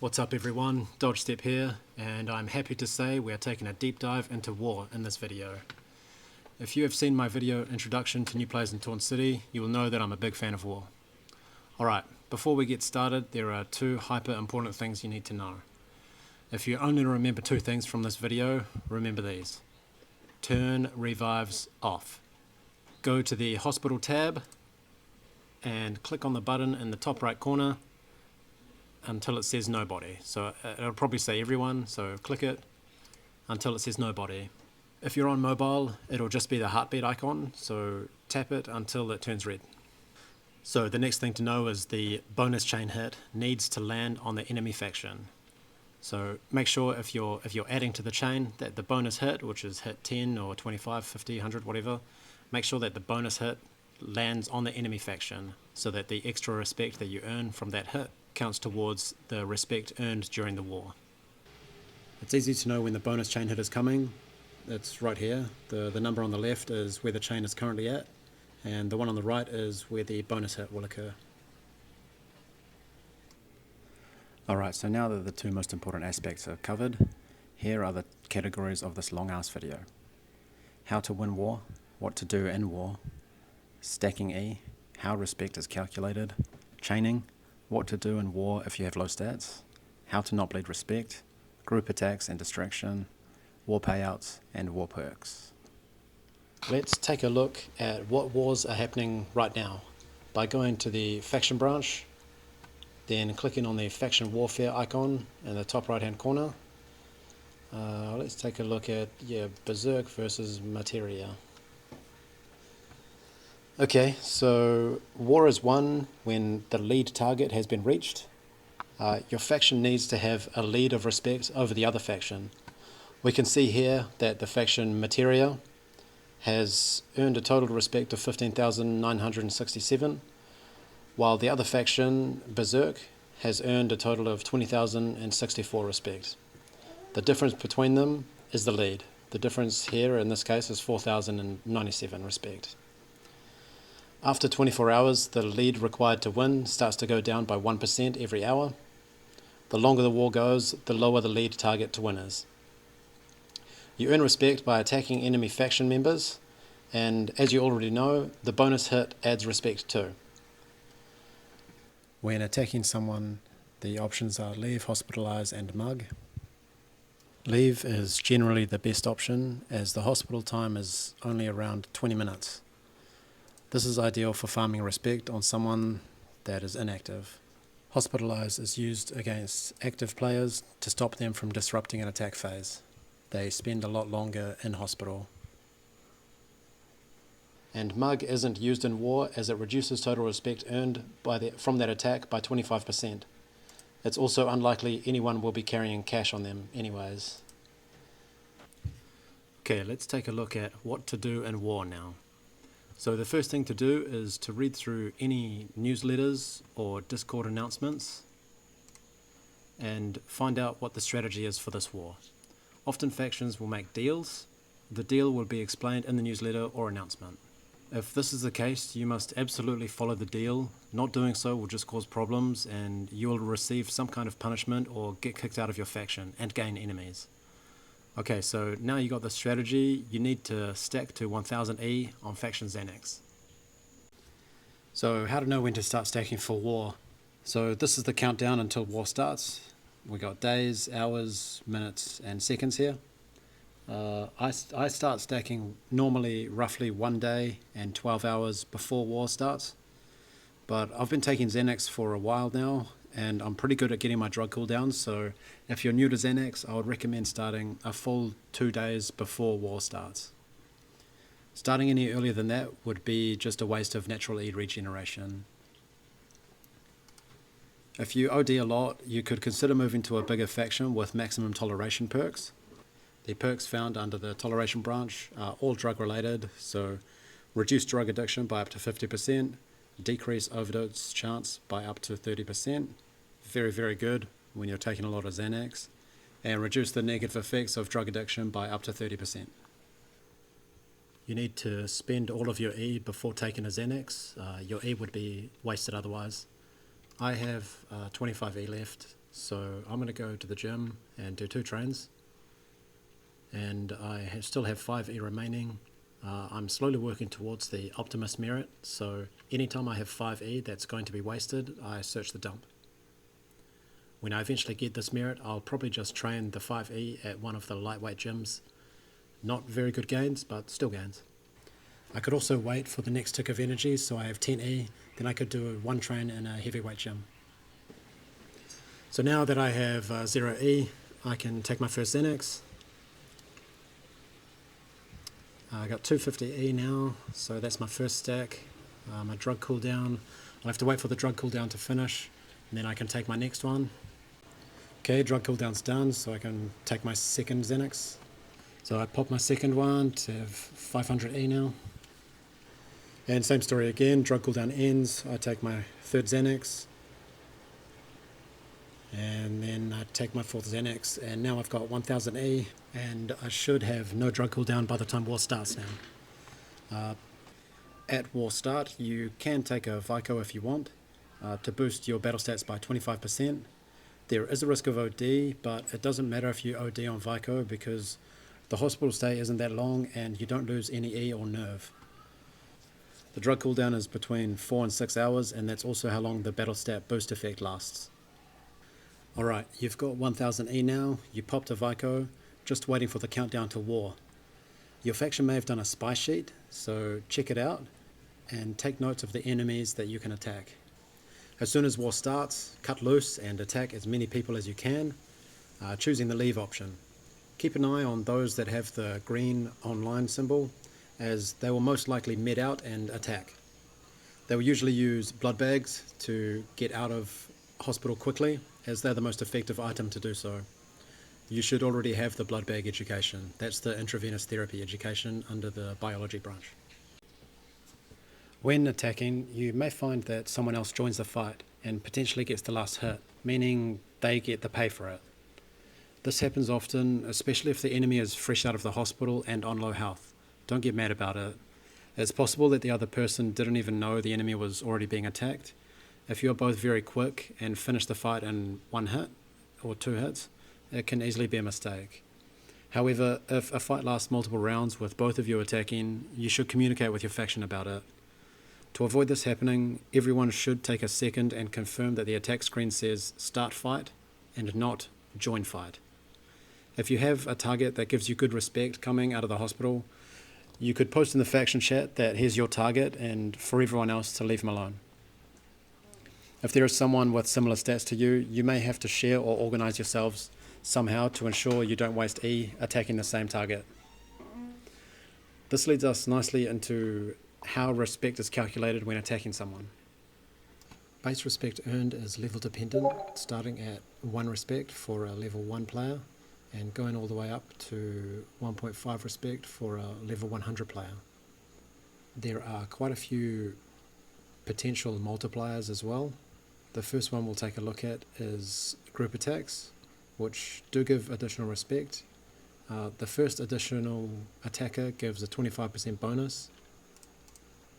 What's up everyone, DodgeStep here, and I'm happy to say we are taking a deep dive into war in this video. If you have seen my video introduction to new players in Taunt City, you will know that I'm a big fan of war. Alright, before we get started, there are two hyper important things you need to know. If you only remember two things from this video, remember these. Turn revives off. Go to the hospital tab and click on the button in the top right corner until it says nobody. So it'll probably say everyone, so click it until it says nobody. If you're on mobile, it'll just be the heartbeat icon, so tap it until it turns red. So the next thing to know is the bonus chain hit needs to land on the enemy faction. So make sure if you're adding to the chain that the bonus hit, which is hit 10 or 25, 50, 100, whatever, make sure that the bonus hit lands on the enemy faction so that the extra respect that you earn from that hit counts towards the respect earned during the war. It's easy to know when the bonus chain hit is coming. It's right here. The number on the left is where the chain is currently at, and the one on the right is where the bonus hit will occur. Alright, so now that the two most important aspects are covered, here are the categories of this long ass video. How to win war, what to do in war, stacking E, how respect is calculated, chaining, what to do in war if you have low stats, how to not bleed respect, group attacks and distraction, war payouts, and war perks. Let's take a look at what wars are happening right now by going to the faction branch, then clicking on the faction warfare icon in the top right hand corner. Let's take a look at Berserk versus Materia. Okay, so war is won when the lead target has been reached. Your faction needs to have a lead of respect over the other faction. We can see here that the faction Materia has earned a total respect of 15,967, while the other faction, Berserk, has earned a total of 20,064 respect. The difference between them is the lead. The difference here in this case is 4,097 respect. After 24 hours, the lead required to win starts to go down by 1% every hour. The longer the war goes, the lower the lead target to win is. You earn respect by attacking enemy faction members, and as you already know, the bonus hit adds respect too. When attacking someone, the options are leave, hospitalize, and mug. Leave is generally the best option, as the hospital time is only around 20 minutes. This is ideal for farming respect on someone that is inactive. Hospitalize is used against active players to stop them from disrupting an attack phase. They spend a lot longer in hospital. And mug isn't used in war as it reduces total respect earned from that attack by 25%. It's also unlikely anyone will be carrying cash on them anyways. Okay, let's take a look at what to do in war now. So the first thing to do is to read through any newsletters or Discord announcements and find out what the strategy is for this war. Often factions will make deals. The deal will be explained in the newsletter or announcement. If this is the case, you must absolutely follow the deal. Not doing so will just cause problems and you will receive some kind of punishment or get kicked out of your faction and gain enemies. Okay, so now you got the strategy, you need to stack to 1000 E on faction xanax. So how to know when to start stacking for war? So this is the countdown until war starts. We got days, hours, minutes and seconds here. I start stacking normally roughly 1 day and 12 hours before war starts. But I've been taking Xanax for a while now and I'm pretty good at getting my drug cooldowns, so if you're new to Xanax, I would recommend starting a full 2 days before war starts. Starting any earlier than that would be just a waste of natural E regeneration. If you OD a lot, you could consider moving to a bigger faction with maximum toleration perks. The perks found under the toleration branch are all drug related, so reduce drug addiction by up to 50%, decrease overdose chance by up to 30%, very, very good when you're taking a lot of Xanax, and reduce the negative effects of drug addiction by up to 30%. You need to spend all of your E before taking a Xanax. Your E would be wasted otherwise. I have 25 E left, So I'm going to go to the gym and do 2 trains, and still have 5E remaining. I'm slowly working towards the Optimist merit, so anytime I have 5E that's going to be wasted, I search the dump. When I eventually get this merit, I'll probably just train the 5E at one of the lightweight gyms. Not very good gains, but still gains. I could also wait for the next tick of energy, so I have 10E, then I could do 1 train in a heavyweight gym. So now that I have 0E, I can take my first xanax. I got 250E now, so that's my first stack. My drug cooldown, I'll have to wait for the drug cooldown to finish, and then I can take my next one. Okay, drug cooldown's done, so I can take my second xanax. So I pop my second one to have 500E now. And same story again, drug cooldown ends, I take my third xanax. And then I take my fourth xanax, and now I've got 1000E, and I should have no drug cooldown by the time war starts now. At war start, you can take a Vico if you want, to boost your battle stats by 25%. There is a risk of OD, but it doesn't matter if you OD on Vico because the hospital stay isn't that long and you don't lose any E or nerve. The drug cooldown is between 4 and 6 hours, and that's also how long the battle stat boost effect lasts. Alright, you've got 1000E now, you popped a Vico, just waiting for the countdown to war. Your faction may have done a spy sheet, so check it out and take notes of the enemies that you can attack. As soon as war starts, cut loose and attack as many people as you can, choosing the leave option. Keep an eye on those that have the green online symbol, as they will most likely med out and attack. They will usually use blood bags to get out of hospital quickly, as they're the most effective item to do so. You should already have the blood bag education. That's the intravenous therapy education under the biology branch. When attacking, you may find that someone else joins the fight and potentially gets the last hit, meaning they get the pay for it. This happens often, especially if the enemy is fresh out of the hospital and on low health. Don't get mad about it. It's possible that the other person didn't even know the enemy was already being attacked. If you're both very quick and finish the fight in 1 hit or 2 hits, it can easily be a mistake. However, if a fight lasts multiple rounds with both of you attacking, you should communicate with your faction about it. To avoid this happening, everyone should take a second and confirm that the attack screen says start fight and not join fight. If you have a target that gives you good respect coming out of the hospital, you could post in the faction chat that here's your target and for everyone else to leave him alone. If there is someone with similar stats to you, you may have to share or organize yourselves somehow to ensure you don't waste E attacking the same target. This leads us nicely into how respect is calculated when attacking someone. Base respect earned is level dependent, starting at 1 respect for a level 1 player and going all the way up to 1.5 respect for a level 100 player. There are quite a few potential multipliers as well. The first one we'll take a look at is group attacks, which do give additional respect. The first additional attacker gives a 25% bonus,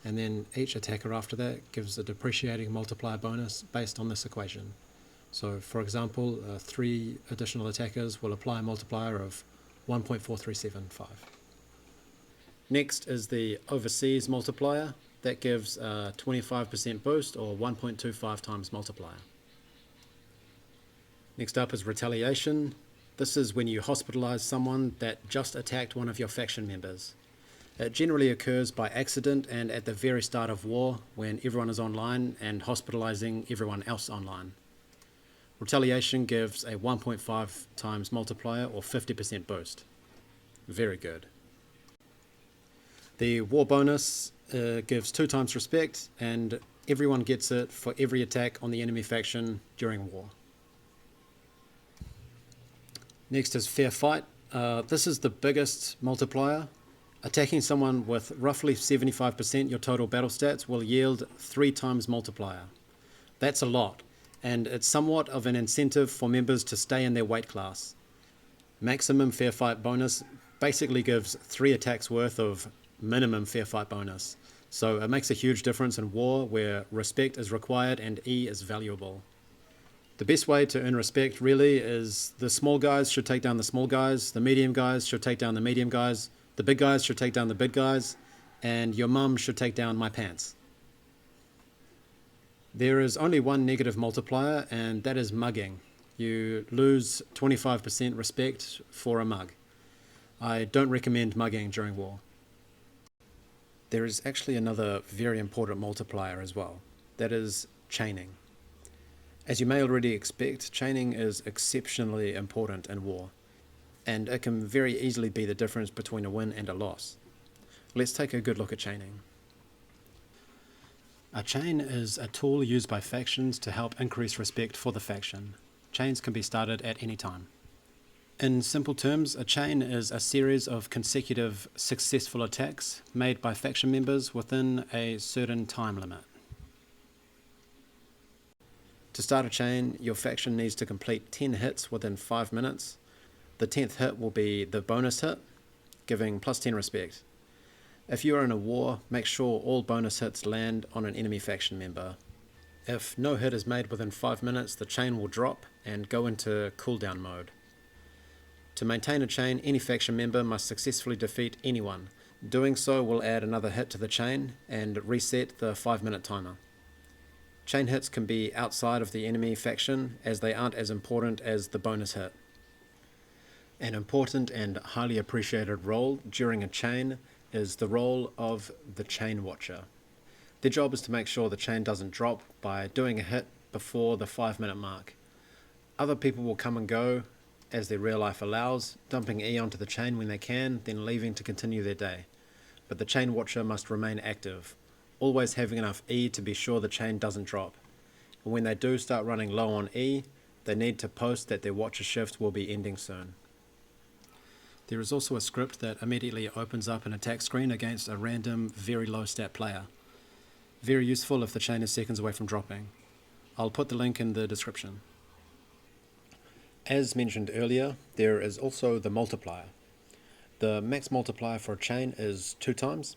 and then each attacker after that gives a depreciating multiplier bonus based on this equation. So for example, 3 additional attackers will apply a multiplier of 1.4375. Next is the overseas multiplier. That gives a 25% boost or 1.25 times multiplier. Next up is retaliation. This is when you hospitalize someone that just attacked one of your faction members. It generally occurs by accident and at the very start of war when everyone is online and hospitalizing everyone else online. Retaliation gives a 1.5 times multiplier or 50% boost. Very good. The war bonus gives 2 times respect, and everyone gets it for every attack on the enemy faction during war. Next is fair fight. This is the biggest multiplier. Attacking someone with roughly 75% your total battle stats will yield 3 times multiplier. That's a lot, and it's somewhat of an incentive for members to stay in their weight class. Maximum fair fight bonus basically gives 3 attacks worth of minimum fair fight bonus. So it makes a huge difference in war where respect is required and E is valuable. The best way to earn respect really is the small guys should take down the small guys, the medium guys should take down the medium guys, the big guys should take down the big guys, and your mum should take down my pants. There is only one negative multiplier, and that is mugging. You lose 25% respect for a mug. I don't recommend mugging during war. There is actually another very important multiplier as well. That is chaining. As you may already expect, chaining is exceptionally important in war, and it can very easily be the difference between a win and a loss. Let's take a good look at chaining. A chain is a tool used by factions to help increase respect for the faction. Chains can be started at any time. In simple terms, a chain is a series of consecutive successful attacks made by faction members within a certain time limit. To start a chain, your faction needs to complete 10 hits within 5 minutes. The 10th hit will be the bonus hit, giving plus 10 respect. If you are in a war, make sure all bonus hits land on an enemy faction member. If no hit is made within 5 minutes, the chain will drop and go into cooldown mode. To maintain a chain, any faction member must successfully defeat anyone. Doing so will add another hit to the chain and reset the 5-minute timer. Chain hits can be outside of the enemy faction as they aren't as important as the bonus hit. An important and highly appreciated role during a chain is the role of the chain watcher. Their job is to make sure the chain doesn't drop by doing a hit before the 5-minute mark. Other people will come and go as their real life allows, dumping E onto the chain when they can, then leaving to continue their day. But the chain watcher must remain active, always having enough E to be sure the chain doesn't drop. And when they do start running low on E, they need to post that their watcher shift will be ending soon. There is also a script that immediately opens up an attack screen against a random, very low stat player. Very useful if the chain is seconds away from dropping. I'll put the link in the description. As mentioned earlier, there is also the multiplier. The max multiplier for a chain is 2 times.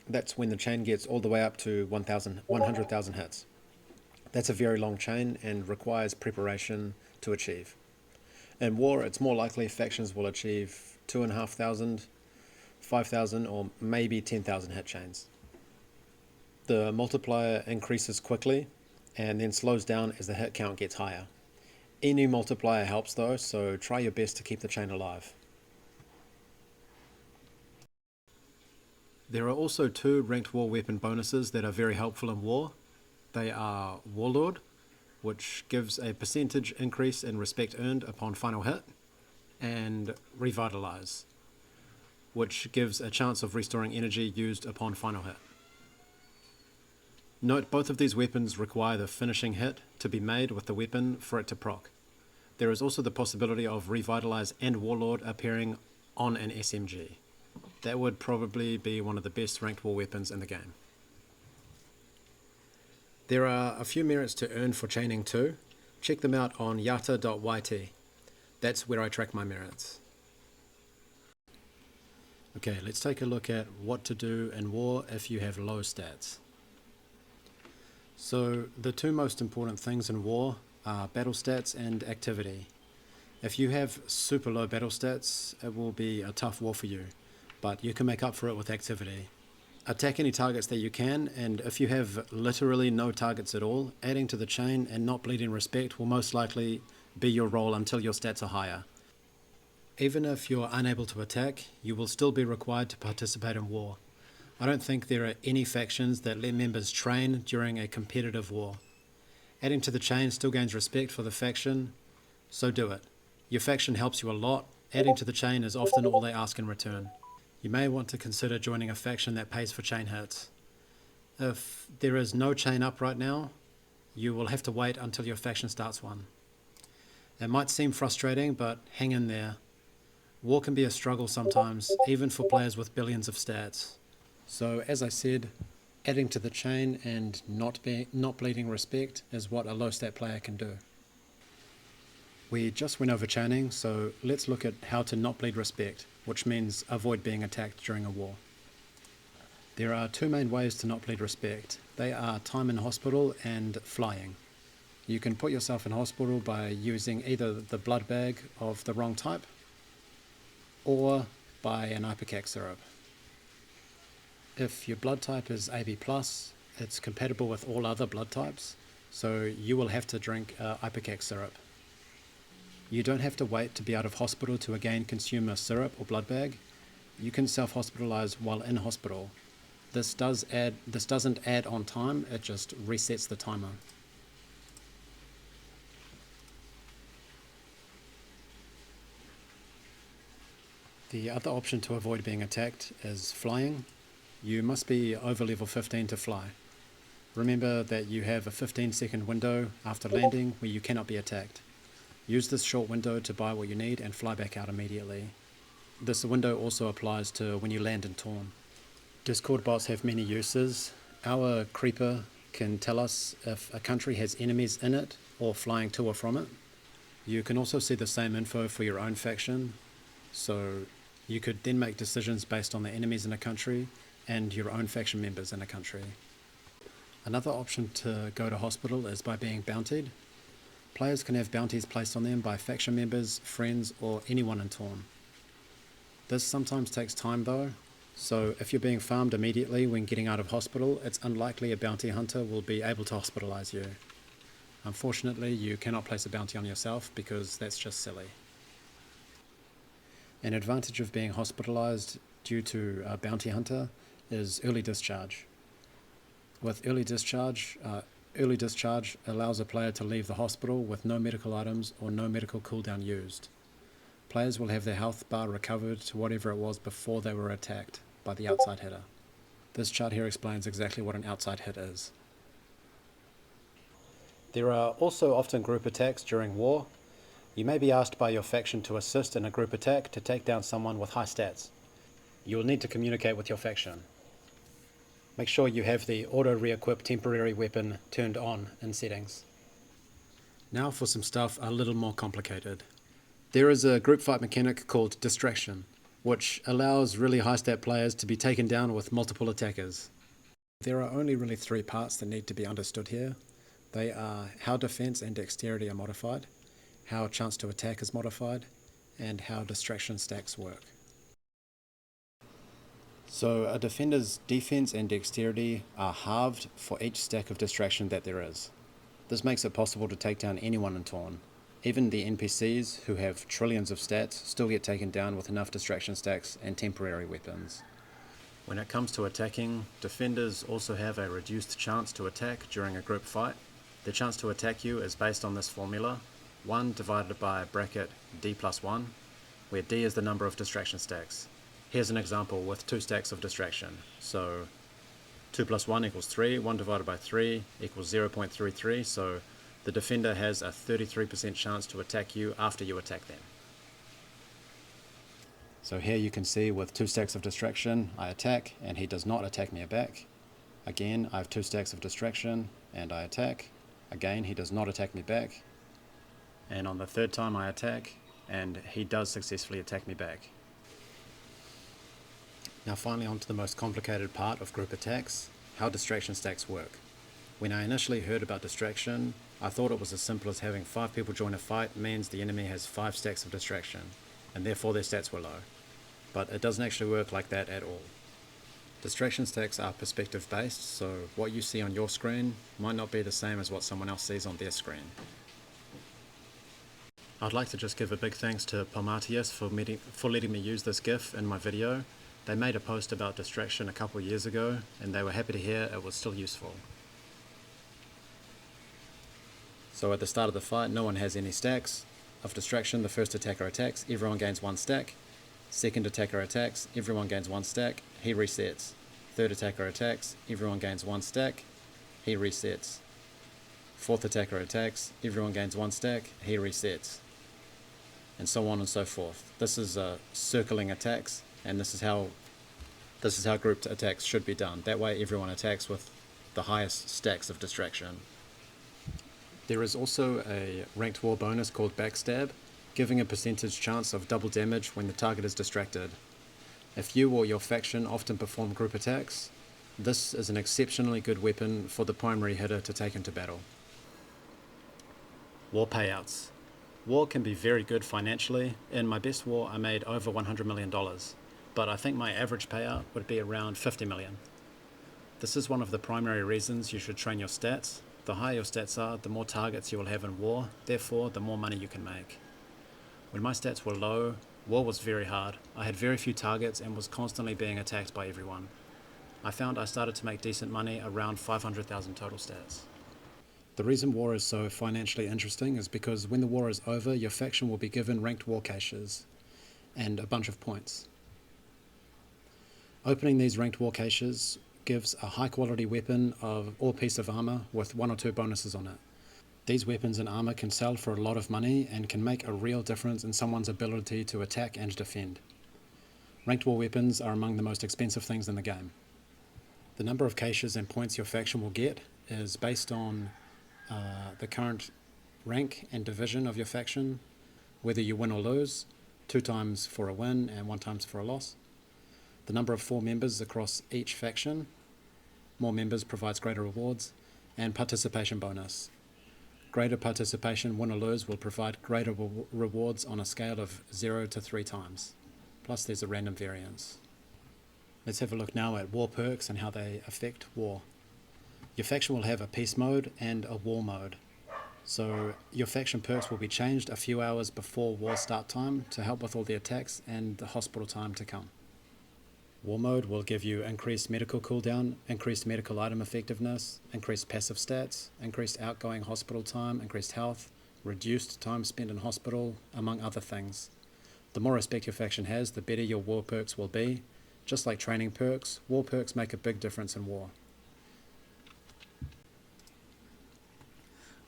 That's when the chain gets all the way up to 100,000 hits. That's a very long chain and requires preparation to achieve. In war, it's more likely factions will achieve 2,500, 5,000 or maybe 10,000 hit chains. The multiplier increases quickly and then slows down as the hit count gets higher. Any multiplier helps though, so try your best to keep the chain alive. There are also 2 ranked war weapon bonuses that are very helpful in war. They are Warlord, which gives a percentage increase in respect earned upon final hit, and Revitalize, which gives a chance of restoring energy used upon final hit. Note both of these weapons require the finishing hit to be made with the weapon for it to proc. There is also the possibility of Revitalize and Warlord appearing on an SMG. That would probably be one of the best ranked war weapons in the game. There are a few merits to earn for chaining too. Check them out on yata.yt. That's where I track my merits. Okay, let's take a look at what to do in war if you have low stats. So the 2 most important things in war are battle stats and activity. If you have super low battle stats, it will be a tough war for you, but you can make up for it with activity. Attack any targets that you can, and if you have literally no targets at all, adding to the chain and not bleeding respect will most likely be your role until your stats are higher. Even if you're unable to attack, you will still be required to participate in war. I don't think there are any factions that let members train during a competitive war. Adding to the chain still gains respect for the faction, so do it. Your faction helps you a lot. Adding to the chain is often all they ask in return. You may want to consider joining a faction that pays for chain hits. If there is no chain up right now, you will have to wait until your faction starts one. It might seem frustrating, but hang in there. War can be a struggle sometimes, even for players with billions of stats. So as I said, adding to the chain and not bleeding respect is what a low stat player can do. We just went over chaining, so let's look at how to not bleed respect, which means avoid being attacked during a war. There are 2 main ways to not bleed respect. They are time in hospital and flying. You can put yourself in hospital by using either the blood bag of the wrong type or by an ipecac syrup. If your blood type is AB+, it's compatible with all other blood types, so you will have to drink ipecac syrup. You don't have to wait to be out of hospital to again consume a syrup or blood bag. You can self-hospitalize while in hospital. This doesn't add on time, it just resets the timer. The other option to avoid being attacked is flying. You must be over level 15 to fly. Remember that you have a 15-second window after landing where you cannot be attacked. Use this short window to buy what you need and fly back out immediately. This window also applies to when you land in Torn. Discord bots have many uses. Our creeper can tell us if a country has enemies in it or flying to or from it. You can also see the same info for your own faction, so you could then make decisions based on the enemies in a country and your own faction members in a country. Another option to go to hospital is by being bountied. Players can have bounties placed on them by faction members, friends, or anyone in Torn. This sometimes takes time though, so if you're being farmed immediately when getting out of hospital, it's unlikely a bounty hunter will be able to hospitalize you. Unfortunately, you cannot place a bounty on yourself because that's just silly. An advantage of being hospitalized due to a bounty hunter is early discharge. With early discharge allows a player to leave the hospital with no medical items or no medical cooldown used. Players will have their health bar recovered to whatever it was before they were attacked by the outside hitter. This chart here explains exactly what an outside hit is. There are also often group attacks during war. You may be asked by your faction to assist in a group attack to take down someone with high stats. You will need to communicate with your faction. Make sure you have the auto re-equip temporary weapon turned on in settings. Now for some stuff a little more complicated. There is a group fight mechanic called distraction, which allows really high stat players to be taken down with multiple attackers. There are only really three parts that need to be understood here. They are how defense and dexterity are modified, how chance to attack is modified, and how distraction stacks work. So a defender's defense and dexterity are halved for each stack of distraction that there is. This makes it possible to take down anyone in Torn. Even the NPCs, who have trillions of stats, still get taken down with enough distraction stacks and temporary weapons. When it comes to attacking, defenders also have a reduced chance to attack during a group fight. The chance to attack you is based on this formula, 1 divided by bracket D plus 1, where D is the number of distraction stacks. Here's an example with 2 stacks of distraction. So 2 plus 1 equals 3, 1 divided by 3 equals 0.33, so the defender has a 33% chance to attack you after you attack them. So here you can see with 2 stacks of distraction, I attack and he does not attack me back. Again, I have 2 stacks of distraction and I attack. Again, he does not attack me back. And on the 3rd time I attack and he does successfully attack me back. Now finally on to the most complicated part of group attacks, how distraction stacks work. When I initially heard about distraction, I thought it was as simple as having 5 people join a fight means the enemy has 5 stacks of distraction, and therefore their stats were low. But it doesn't actually work like that at all. Distraction stacks are perspective based, so what you see on your screen might not be the same as what someone else sees on their screen. I'd like to just give a big thanks to Palmatius for letting me use this GIF in my video. They made a post about distraction a couple years ago, and they were happy to hear it was still useful. So at the start of the fight, no one has any stacks of distraction. The first attacker attacks, everyone gains 1 stack. Second attacker attacks, everyone gains 1 stack, he resets. Third attacker attacks, everyone gains 1 stack, he resets. Fourth attacker attacks, everyone gains 1 stack, he resets. And so on and so forth. This is circling attacks, and this is how grouped attacks should be done. That way everyone attacks with the highest stacks of distraction. There is also a ranked war bonus called backstab, giving a percentage chance of double damage when the target is distracted. If you or your faction often perform group attacks, this is an exceptionally good weapon for the primary hitter to take into battle. War payouts. War can be very good financially. In my best war, I made over $100 million, but I think my average payout would be around $50 million. This is one of the primary reasons you should train your stats. The higher your stats are, the more targets you will have in war, therefore the more money you can make. When my stats were low, war was very hard. I had very few targets and was constantly being attacked by everyone. I found I started to make decent money around 500,000 total stats. The reason war is so financially interesting is because when the war is over, your faction will be given ranked war caches and a bunch of points. Opening these ranked war caches gives a high quality weapon or piece of armor with 1 or 2 bonuses on it. These weapons and armor can sell for a lot of money and can make a real difference in someone's ability to attack and defend. Ranked war weapons are among the most expensive things in the game. The number of caches and points your faction will get is based on the current rank and division of your faction, whether you win or lose, 2 times for a win and 1 times for a loss. The number of 4 members across each faction, more members provides greater rewards, and participation bonus. Greater participation, win or lose, will provide greater rewards on a scale of 0 to 3 times. Plus there's a random variance. Let's have a look now at war perks and how they affect war. Your faction will have a peace mode and a war mode. So your faction perks will be changed a few hours before war start time to help with all the attacks and the hospital time to come. War mode will give you increased medical cooldown, increased medical item effectiveness, increased passive stats, increased outgoing hospital time, increased health, reduced time spent in hospital, among other things. The more respect your faction has, the better your war perks will be. Just like training perks, war perks make a big difference in war.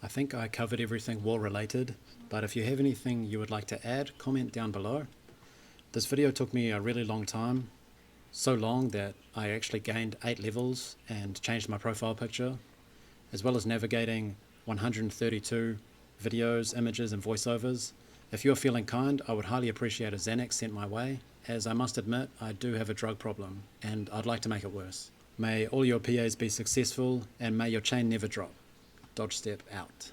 I think I covered everything war related, but if you have anything you would like to add, comment down below. This video took me a really long time, so long that I actually gained 8 levels and changed my profile picture, as well as navigating 132 videos, images and voiceovers. If you're feeling kind, I would highly appreciate a Xanax sent my way, as I must admit I do have a drug problem and I'd like to make it worse. May all your PAs be successful and may your chain never drop. DodgeStep out.